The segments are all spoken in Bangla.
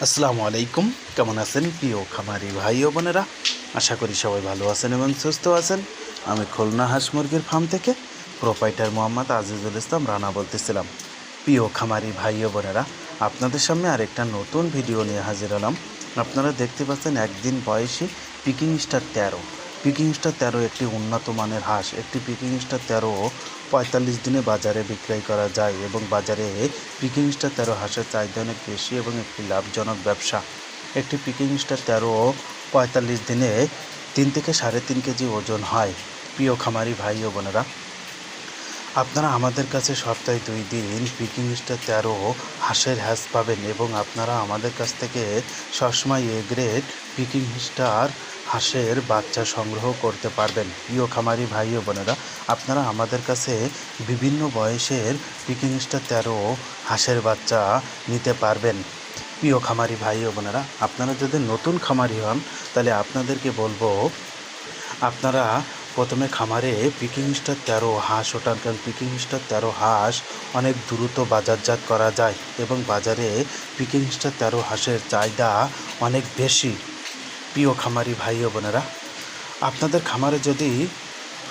আসসালামু আলাইকুম। কেমন আছেন প্রিয় খামারি ভাই ও বোনেরা? আশা করি সবাই ভালো আছেন এবং সুস্থ আছেন। আমি খুলনা হাঁস মুরগির ফার্ম থেকে প্রোপাইটার মোহাম্মদ আজিজুল ইসলাম রানা বলতেছিলাম। প্রিয় খামারি ভাই ও বোনেরা, আপনাদের সামনে আরেকটা নতুন ভিডিও নিয়ে হাজির হলাম। আপনারা দেখতে পাচ্ছেন একদিন বয়সী পিকিং স্টার 13। পিকিং স্টার 13 একটি উন্নত মানের হাঁস। একটি পিকিং স্টার 13 45 দিনে বাজারে বিক্রয় করা যায় এবং বাজারে পিকিং স্টার 13 হাঁসের চাহিদা অনেক বেশি এবং একটি লাভজনক ব্যবসা। একটি পিকিং স্টার 13 45 দিনে 3 থেকে 3.5 কেজি ওজন হয়। প্রিয় খামারি ভাই ও বোনেরা, আপনারা আমাদের কাছে সপ্তাহে 2 দিন পিকিং স্টার 13 হাঁসের হ্যাচ পাবেন এবং আপনারা আমাদের কাছ থেকে সবসময় এ গ্রেড পিকিং স্টার হাঁসের বাচ্চা সংগ্রহ করতে পারবেন। প্রিয় খামারি ভাই ও বোনেরা, আপনারা আমাদের কাছে বিভিন্ন বয়সের পিকিং স্টার 13 হাঁসের বাচ্চা নিতে পারবেন। প্রিয় খামারি ভাই ও বোনেরা, আপনারা যদি নতুন খামারি হন তাহলে আপনাদেরকে বলবো, আপনারা প্রথমে খামারে পিকিং স্টার 13 হাঁস ওঠান, কারণ পিকিং স্টার 13 হাঁস অনেক দ্রুত বাজারজাত করা যায় এবং বাজারে পিকিং স্টার 13 হাঁসের চাহিদা অনেক বেশি। প্রিয় খামারি ভাই ও বোনেরা, আপনাদের খামারে যদি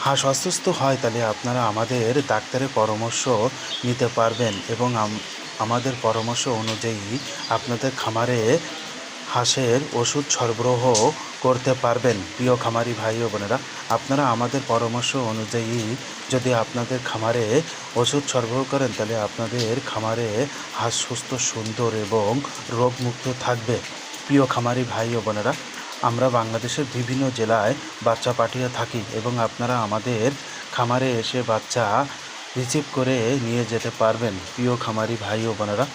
হাঁস অসুস্থ হয় তাহলে আপনারা আমাদের ডাক্তারের পরামর্শ নিতে পারবেন এবং আমাদের পরামর্শ অনুযায়ী আপনাদের খামারে হাঁসের ওষুধ সরবরাহ করতে পারবেন। প্রিয় খামারি ভাই ও বোনেরা, আপনারা আমাদের পরামর্শ অনুযায়ী যদি আপনাদের খামারে ওষুধ সরবরাহ করেন তাহলে আপনাদের খামারে হাঁস সুস্থ, সুন্দর এবং রোগমুক্ত থাকবে। প্রিয় খামারি ভাই ও বোনেরা, আমরা বাংলাদেশের বিভিন্ন জেলায় বাচ্চা পাঠিয়ে থাকি এবং আপনারা আমাদের খামারে এসে বাচ্চা রিসিভ করে নিয়ে যেতে পারবেন। প্রিয় খামারি ভাই ও বোনেরা,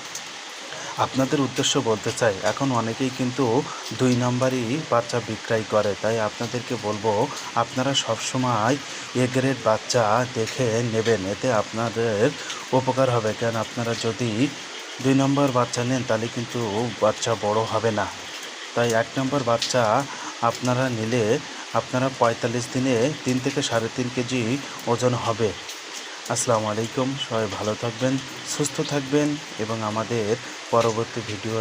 আপনাদের উদ্দেশ্য বলতে চাই, এখন অনেকেই কিন্তু 2 নাম্বারই বাচ্চা বিক্রয় করে, তাই আপনাদেরকে বলবো আপনারা সবসময় এ গ্রেড বাচ্চা দেখে নেবেন, এতে আপনাদের উপকার হবে। কারণ আপনারা যদি 2 নম্বর বাচ্চা নেন তাহলে কিন্তু বাচ্চা বড় হবে না। তাই 1 নম্বর বাচ্চা আপনারা নিলে আপনারা 45 দিনে 3 থেকে 3.5 কেজি ওজন হবে। আসসালামু আলাইকুম। সবাই ভালো থাকবেন, সুস্থ থাকবেন এবং আমাদের পরবর্তী ভিডিও